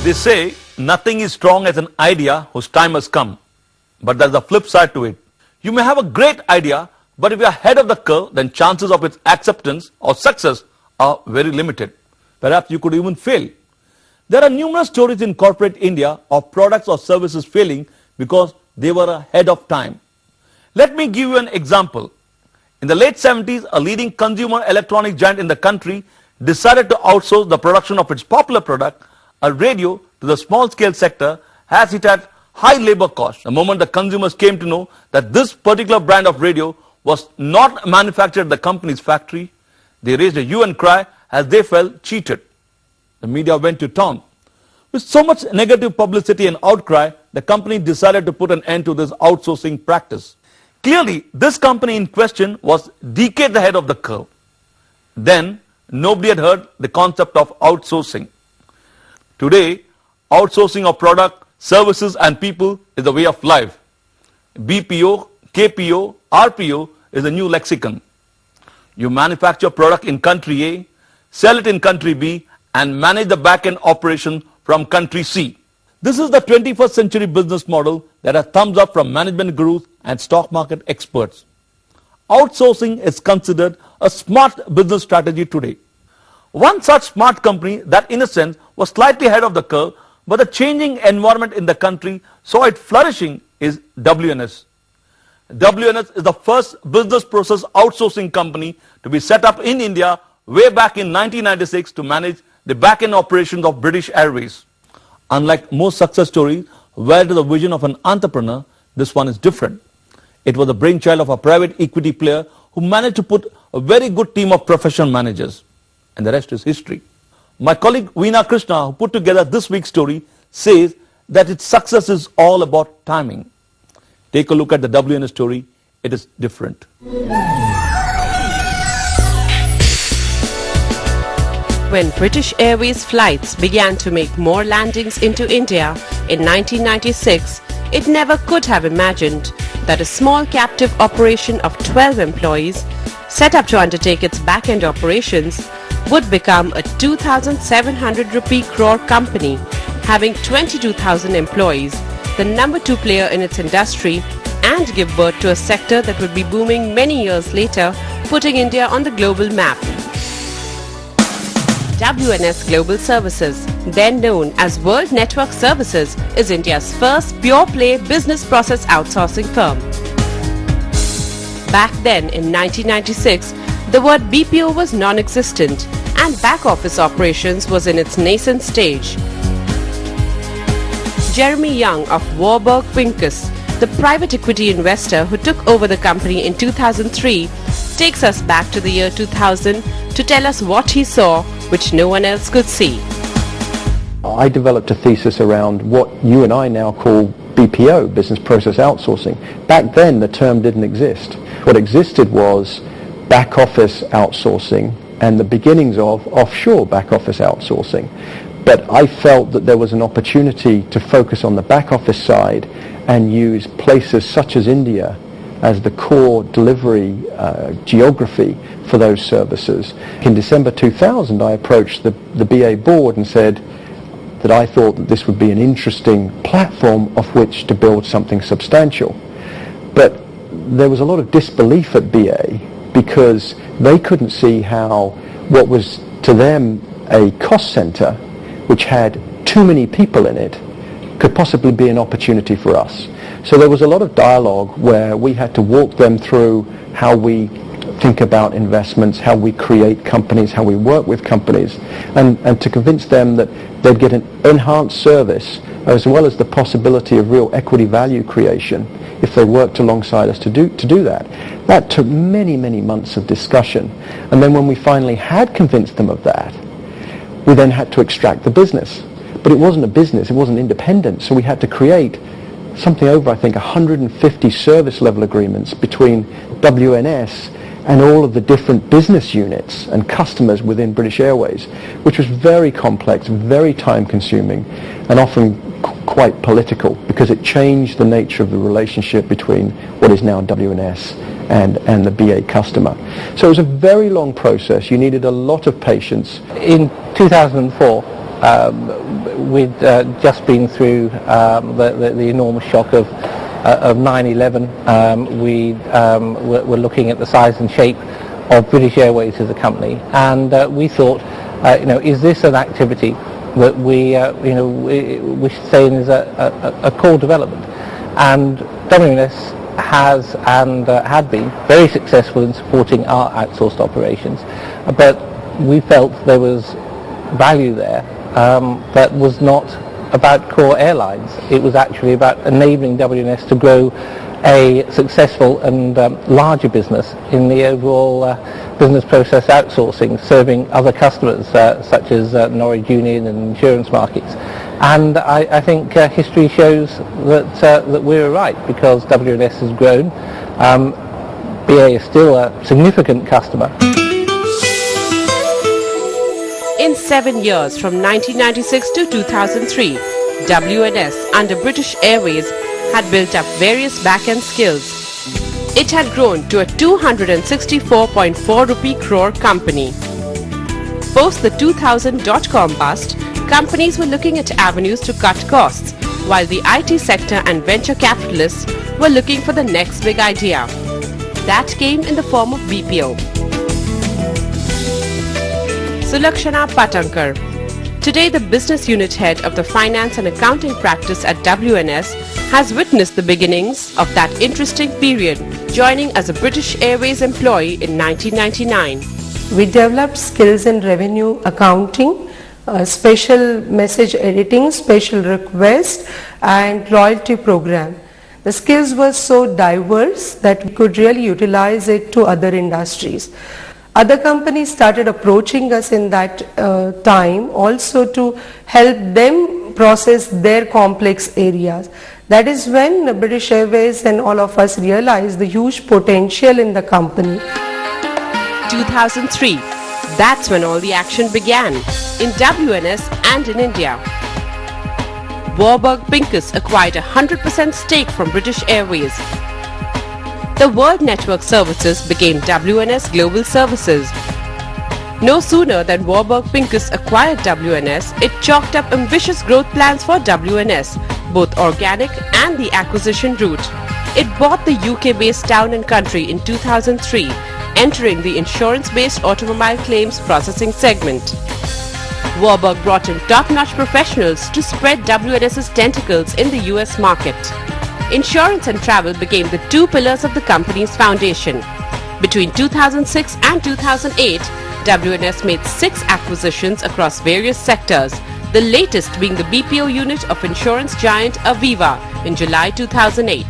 They say nothing is strong as an idea whose time has come. But there's a flip side to it. You may have a great idea, but if you are ahead of the curve, then chances of its acceptance or success are very limited. Perhaps you could even fail. There are numerous stories in corporate India of products or services failing because they were ahead of time. Let me give you an example. In the late 70s, a leading consumer electronic giant in the country decided to outsource the production of its popular product, a radio, to the small-scale sector as it had high labor costs. The moment the consumers came to know that this particular brand of radio was not manufactured at the company's factory, they raised a hue and cry as they felt cheated. The media went to town. With so much negative publicity and outcry, the company decided to put an end to this outsourcing practice. Clearly, this company in question was decades ahead of the curve. Then, nobody had heard the concept of outsourcing. Today, outsourcing of product, services and people is the way of life. BPO, KPO, RPO is a new lexicon. You manufacture product in country A, sell it in country B, and manage the back-end operation from country C. This is the 21st century business model that has thumbs up from management gurus and stock market experts. Outsourcing is considered a smart business strategy today. One such smart company that in a sense was slightly ahead of the curve, but the changing environment in the country saw it flourishing, is WNS. WNS is the first business process outsourcing company to be set up in India way back in 1996 to manage the back-end operations of British Airways. Unlike most success stories where it is the vision of an entrepreneur, this one is different. It was the brainchild of a private equity player who managed to put a very good team of professional managers. And the rest is history. My colleague Veena Krishna, who put together this week's story, says that its success is all about timing. Take a look at the WNS story. It is different. When British Airways flights began to make more landings into India in 1996, it never could have imagined that a small captive operation of 12 employees, set up to undertake its back-end operations, would become a 2,700 rupee crore company, having 22,000 employees, the number 2 player in its industry, and give birth to a sector that would be booming many years later, putting India on the global map. WNS Global Services, then known as World Network Services, is India's first pure-play business process outsourcing firm. Back then in 1996, the word BPO was non-existent and back-office operations was in its nascent stage. Jeremy Young of Warburg Pincus, the private equity investor who took over the company in 2003, takes us back to the year 2000 to tell us what he saw, which no one else could see. I developed a thesis around what you and I now call BPO, business process outsourcing. Back then the term didn't exist. What existed was back office outsourcing and the beginnings of offshore back office outsourcing. But I felt that there was an opportunity to focus on the back office side and use places such as India as the core delivery geography for those services. In December 2000, I approached the BA board and said that I thought that this would be an interesting platform of which to build something substantial. But there was a lot of disbelief at BA because they couldn't see how what was to them a cost center, which had too many people in it, could possibly be an opportunity for us. So there was a lot of dialogue where we had to walk them through how we think about investments, how we create companies, how we work with companies, and to convince them that they'd get an enhanced service as well as the possibility of real equity value creation if they worked alongside us to do that. That took many, many months of discussion. And then when we finally had convinced them of that, we then had to extract the business. But it wasn't a business, it wasn't independent, so we had to create something over, I think, 150 service level agreements between WNS and all of the different business units and customers within British Airways, which was very complex, very time consuming, and often quite political because it changed the nature of the relationship between what is now WNS and the BA customer. So it was a very long process. You needed a lot of patience. In 2004, we'd just been through the enormous shock of 9/11. We were looking at the size and shape of British Airways as a company, and we thought, is this an activity that we should say is a core development? And WNS has and had been very successful in supporting our outsourced operations, but we felt there was value there that was not about core airlines. It was actually about enabling WNS to grow a successful and larger business in the overall business process outsourcing, serving other customers such as Norwich Union and insurance markets. And I think history shows that we were right, because WNS has grown. BA is still a significant customer. In 7 years, from 1996 to 2003, WNS under British Airways had built up various back-end skills. It had grown to a 264.4 rupee crore company. Post the 2000 dot-com bust, companies were looking at avenues to cut costs, while the IT sector and venture capitalists were looking for the next big idea. That came in the form of BPO. Sulakshana Patankar. Today, the business unit head of the finance and accounting practice at WNS has witnessed the beginnings of that interesting period, joining as a British Airways employee in 1999. We developed skills in revenue accounting, special message editing, special request, and loyalty program. The skills were so diverse that we could really utilize it to other industries. Other companies started approaching us in that time also to help them process their complex areas. That is when British Airways and all of us realized the huge potential in the company. 2003. That's when all the action began, in WNS and in India. Warburg Pincus acquired a 100% stake from British Airways. The World Network Services became WNS Global Services. No sooner than Warburg Pincus acquired WNS, it chalked up ambitious growth plans for WNS, both organic and the acquisition route. It bought the UK-based Town & Country in 2003, entering the insurance-based automobile claims processing segment. Warburg brought in top-notch professionals to spread WNS's tentacles in the US market. Insurance and travel became the two pillars of the company's foundation. Between 2006 and 2008, WNS made 6 acquisitions across various sectors, the latest being the BPO unit of insurance giant Aviva in July 2008.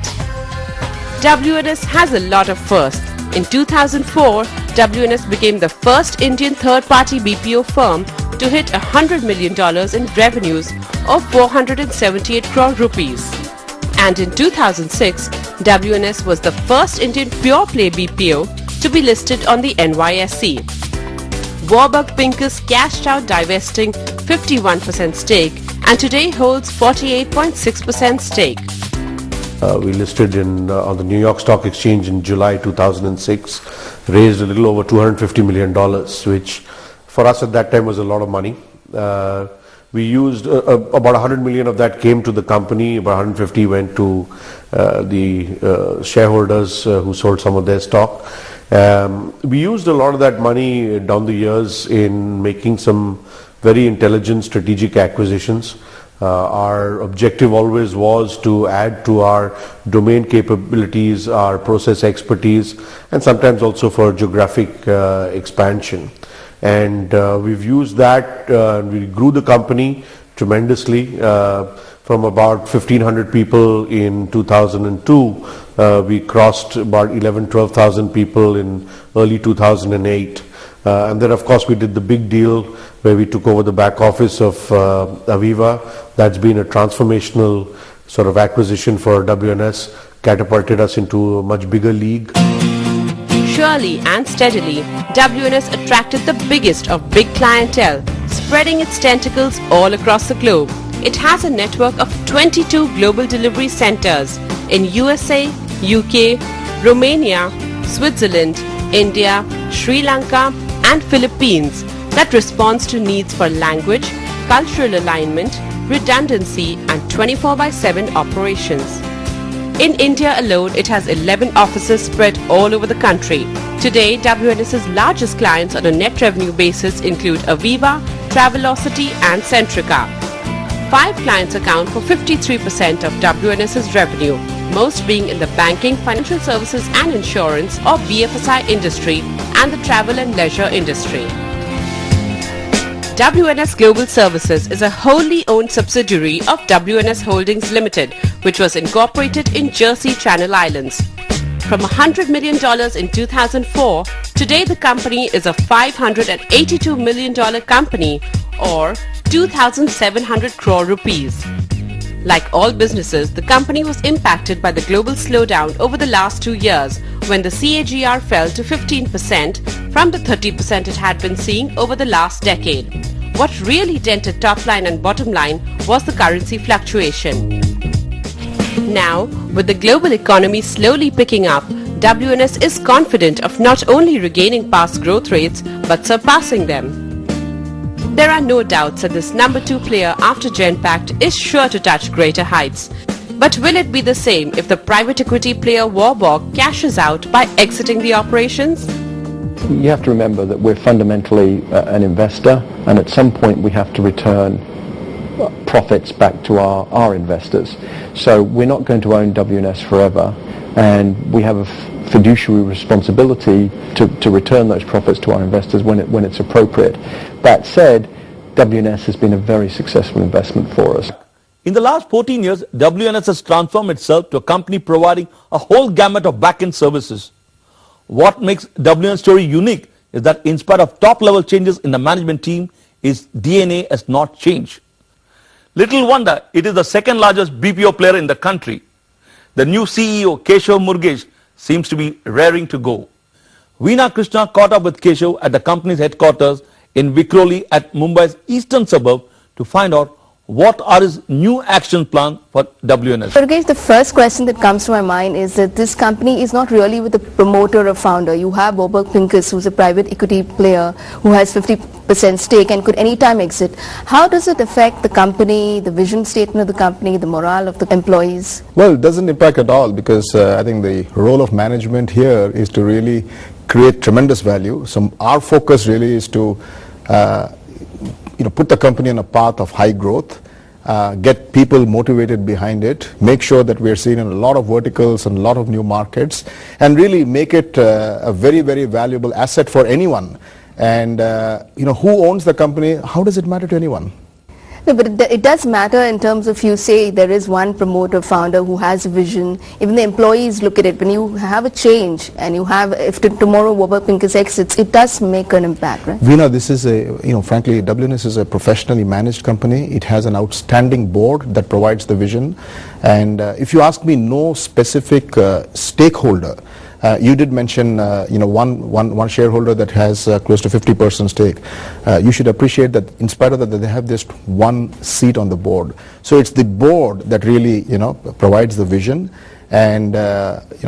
WNS has a lot of firsts. In 2004, WNS became the first Indian third-party BPO firm to hit $100 million in revenues of 478 crore rupees. And in 2006, WNS was the first Indian pure-play BPO to be listed on the NYSE. Warburg Pincus cashed out divesting 51% stake and today holds 48.6% stake. We listed on the New York Stock Exchange in July 2006, raised a little over $250 million, which for us at that time was a lot of money. We used about 100 million of that came to the company, about 150 went to the shareholders who sold some of their stock. We used a lot of that money down the years in making some very intelligent strategic acquisitions. Our objective always was to add to our domain capabilities, our process expertise, and sometimes also for geographic expansion. And we've used that. We grew the company tremendously from about 1,500 people in 2002. We crossed about 12,000 people in early 2008. And then of course we did the big deal where we took over the back office of Aviva. That's been a transformational sort of acquisition for WNS, catapulted us into a much bigger league. Surely and steadily, WNS attracted the biggest of big clientele, spreading its tentacles all across the globe. It has a network of 22 global delivery centers in USA, UK, Romania, Switzerland, India, Sri Lanka, and Philippines that responds to needs for language, cultural alignment, redundancy and 24/7 operations. In India alone, it has 11 offices spread all over the country. Today, WNS's largest clients on a net revenue basis include Aviva, Travelocity and Centrica. 5 clients account for 53% of WNS's revenue, most being in the banking, financial services and insurance or BFSI industry and the travel and leisure industry. WNS Global Services is a wholly owned subsidiary of WNS Holdings Limited, which was incorporated in Jersey Channel Islands. From $100 million in 2004, today the company is a $582 million company or 2,700 crore rupees. Like all businesses, the company was impacted by the global slowdown over the last 2 years when the CAGR fell to 15% from the 30% it had been seeing over the last decade. What really dented top line and bottom line was the currency fluctuation. Now, with the global economy slowly picking up, WNS is confident of not only regaining past growth rates but surpassing them. There are no doubts that this number 2 player after Genpact is sure to touch greater heights. But will it be the same if the private equity player Warburg cashes out by exiting the operations? You have to remember that we're fundamentally an investor, and at some point we have to return profits back to our investors. So we're not going to own WNS forever, and we have a fiduciary responsibility to return those profits to our investors when it's appropriate. That said, WNS has been a very successful investment for us. In the last 14 years, WNS has transformed itself to a company providing a whole gamut of back-end services. What makes WNS story unique is that in spite of top-level changes in the management team, its DNA has not changed. Little wonder it is the second largest BPO player in the country. The new CEO, Keshav Murugesh, seems to be raring to go. Veena Krishna caught up with Keshav at the company's headquarters in Vikhroli at Mumbai's eastern suburb to find out what are his new action plan for WNS. Murugesh, the first question that comes to my mind is that this company is not really with the promoter or founder. You have Warburg Pincus, who's a private equity player who has 50% stake and could anytime exit. How does it affect the company, the vision statement of the company, the morale of the employees? Well, it doesn't impact at all because I think the role of management here is to really create tremendous value. So our focus really is to put the company on a path of high growth, get people motivated behind it, make sure that we're seeing in a lot of verticals and a lot of new markets, and really make it a very, very valuable asset for anyone. And who owns the company? How does it matter to anyone? No, but it does matter in terms of, you say there is one promoter founder who has a vision. Even the employees look at it. When you have a change and you have, if tomorrow Warburg Pincus exits, it does make an impact, right? Veena, this is frankly, WNS is a professionally managed company. It has an outstanding board that provides the vision. And if you ask me, no specific stakeholder. You did mention, one shareholder that has close to 50% stake. You should appreciate that in spite of that, they have just one seat on the board. So it's the board that really, provides the vision. And,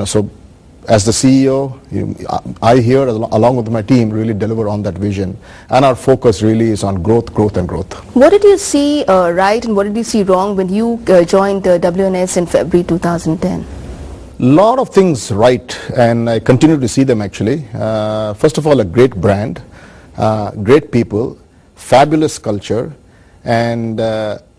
so as the CEO, I here, along with my team, really deliver on that vision. And our focus really is on growth, growth, and growth. What did you see right and what did you see wrong when you joined WNS in February 2010? Lot of things right, and I continue to see them actually. First of all, a great brand, great people, fabulous culture, and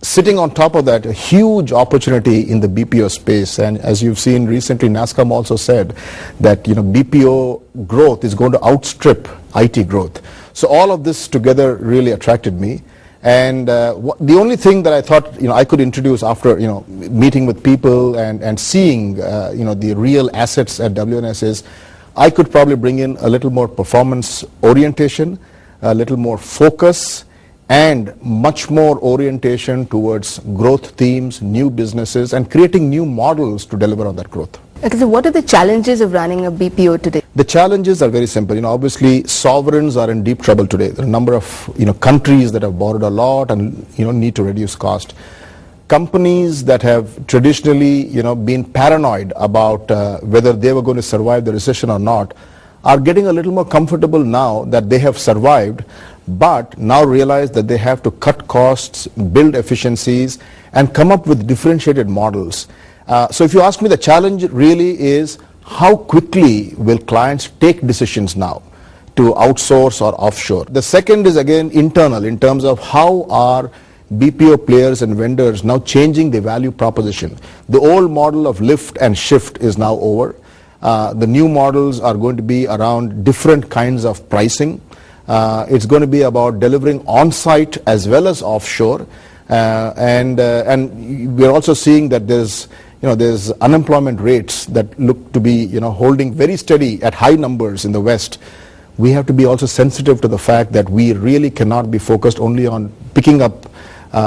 sitting on top of that, a huge opportunity in the BPO space. And as you've seen recently, NASSCOM also said that BPO growth is going to outstrip IT growth. So all of this together really attracted me. And the only thing that I thought I could introduce after meeting with people and seeing the real assets at WNS is I could probably bring in a little more performance orientation, a little more focus, and much more orientation towards growth themes, new businesses, and creating new models to deliver on that growth. Okay, so what are the challenges of running a BPO today? The challenges are very simple. Obviously, sovereigns are in deep trouble today. There are a number of countries that have borrowed a lot and need to reduce cost. Companies that have traditionally been paranoid about whether they were going to survive the recession or not are getting a little more comfortable now that they have survived, but now realize that they have to cut costs, build efficiencies, and come up with differentiated models. So if you ask me, the challenge really is how quickly will clients take decisions now to outsource or offshore. The second is again internal, in terms of how are BPO players and vendors now changing the value proposition. The old model of lift and shift is now over. The new models are going to be around different kinds of pricing. It's going to be about delivering on-site as well as offshore. And we're also seeing that there's unemployment rates that look to be holding very steady at high numbers in the West. We have to be also sensitive to the fact that we really cannot be focused only on picking up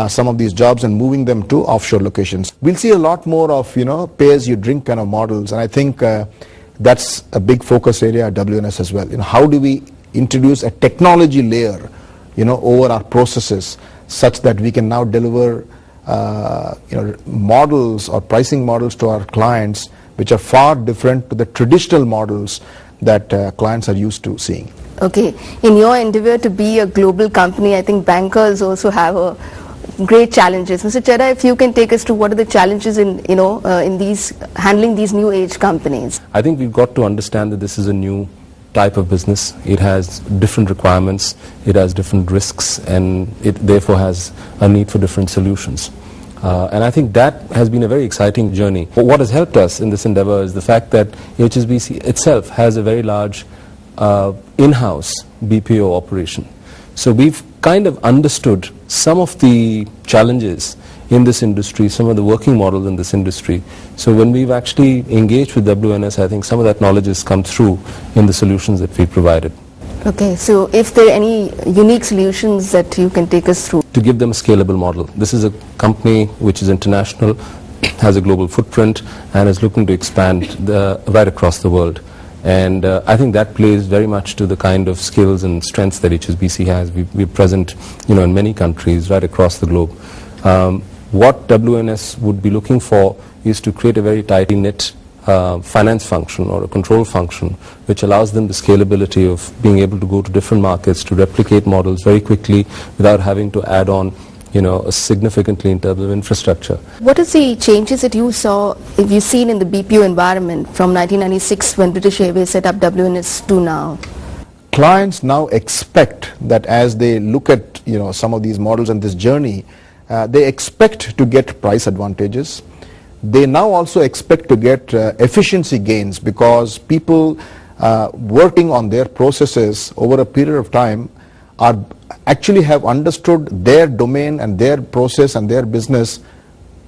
some of these jobs and moving them to offshore locations. We'll see a lot more of pay-as-you-drink kind of models, and I think that's a big focus area at WNS as well. How do we introduce a technology layer over our processes such that we can now deliver models or pricing models to our clients which are far different to the traditional models that clients are used to seeing. Okay, in your endeavor to be a global company, I think bankers also have a great challenges. Mr. Chera, if you can take us to what are the challenges in these handling these new age companies. I think we've got to understand that this is a new type of business. It has different requirements, it has different risks, and it therefore has a need for different solutions. And I think that has been a very exciting journey. But what has helped us in this endeavor is the fact that HSBC itself has a very large in-house BPO operation. So we've kind of understood some of the challenges in this industry, some of the working models in this industry. So when we've actually engaged with WNS, I think some of that knowledge has come through in the solutions that we provided. Okay, so if there are any unique solutions that you can take us through. To give them a scalable model. This is a company which is international, has a global footprint, and is looking to expand right across the world. And I think that plays very much to the kind of skills and strengths that HSBC has. We're present, in many countries right across the globe. What WNS would be looking for is to create a very tightly knit finance function or a control function which allows them the scalability of being able to go to different markets, to replicate models very quickly without having to add on significantly in terms of infrastructure. What is the changes that you've seen in the BPO environment from 1996 when British Airways set up WNS to now? Clients now expect that as they look at some of these models and this journey, they expect to get price advantages. They now also expect to get efficiency gains because people working on their processes over a period of time actually have understood their domain and their process and their business,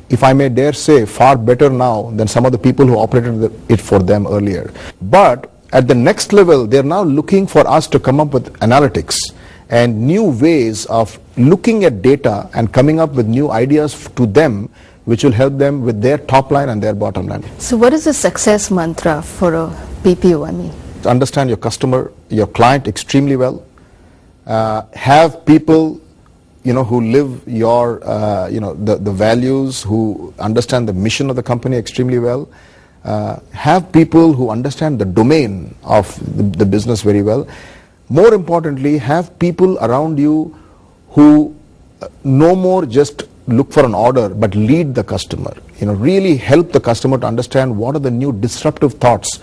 if I may dare say, far better now than some of the people who operated it for them earlier. But at the next level, they're now looking for us to come up with analytics and new ways of looking at data and coming up with new ideas to them which will help them with their top line and their bottom line. So what is the success mantra for a BPO, To understand your customer, your client extremely well. Have people who live your the values, who understand the mission of the company extremely well. Have people who understand the domain of the business very well. More importantly, have people around you who no more just look for an order but lead the customer, really help the customer to understand what are the new disruptive thoughts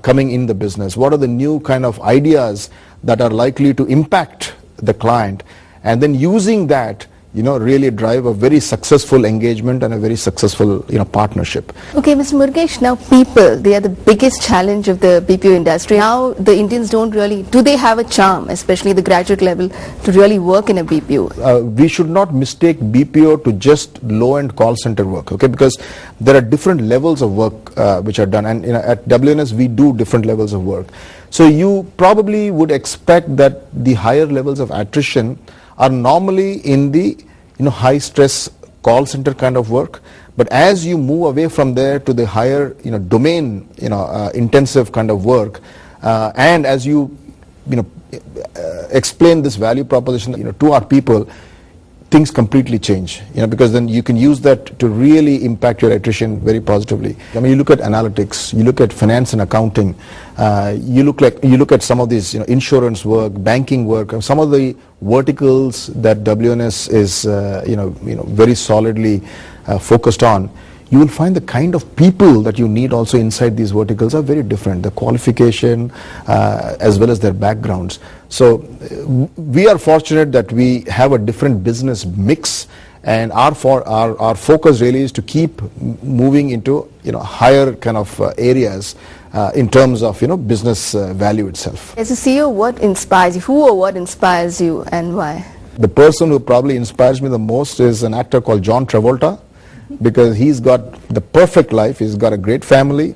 coming in the business, what are the new kind of ideas that are likely to impact the client, and then using that really drive a very successful engagement and a very successful partnership. Okay, Mr. Murugesh, now people, they are the biggest challenge of the BPO industry. Now the Indians do they have a charm, especially the graduate level, to really work in a BPO? We should not mistake BPO to just low-end call center work, okay, because there are different levels of work which are done, and at WNS we do different levels of work. So you probably would expect that the higher levels of attrition are normally in the high stress call center kind of work, but as you move away from there to the higher domain intensive kind of work, and as you explain this value proposition to our people, things completely change, because then you can use that to really impact your attrition very positively. I mean, you look at analytics, you look at finance and accounting, you look at some of these, insurance work, banking work, some of the verticals that WNS is, very solidly focused on. You will find the kind of people that you need also inside these verticals are very different, the qualification as well as their backgrounds. So we are fortunate that we have a different business mix, and our focus really is to keep moving into higher kind of areas in terms of business value itself. As a CEO, what inspires you? Who or what inspires you, and why? The person who probably inspires me the most is an actor called John Travolta, because he's got the perfect life. He's got a great family,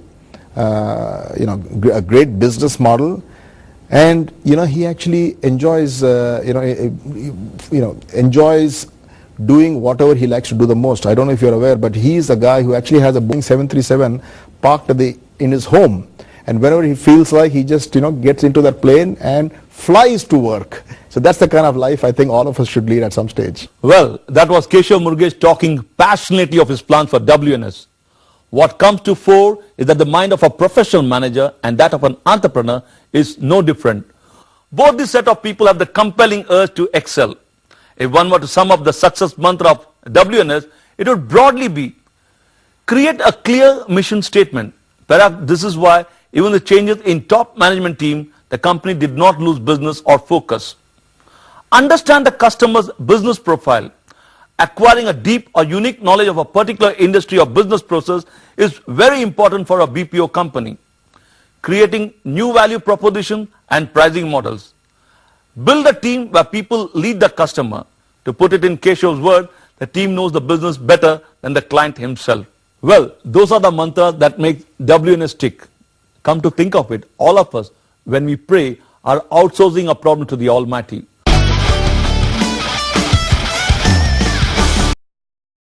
a great business model, and he actually enjoys enjoys doing whatever he likes to do the most. I don't know if you're aware, but he's a guy who actually has a Boeing 737 parked in his home, and whenever he feels like, he just gets into that plane and flies to work. So that's the kind of life I think all of us should lead at some stage. Well, that was Keshav Murugesh talking passionately of his plans for WNS. What comes to fore is that the mind of a professional manager and that of an entrepreneur is no different. Both this set of people have the compelling urge to excel. If one were to sum up the success mantra of WNS, it would broadly be: create a clear mission statement. Perhaps this is why even the changes in top management team, the company did not lose business or focus. Understand the customer's business profile. Acquiring a deep or unique knowledge of a particular industry or business process is very important for a BPO company. Creating new value proposition and pricing models. Build a team where people lead the customer. To put it in Keshav's word, the team knows the business better than the client himself. Well, those are the mantras that make WNS tick. Come to think of it, all of us, when we pray, are outsourcing a problem to the Almighty.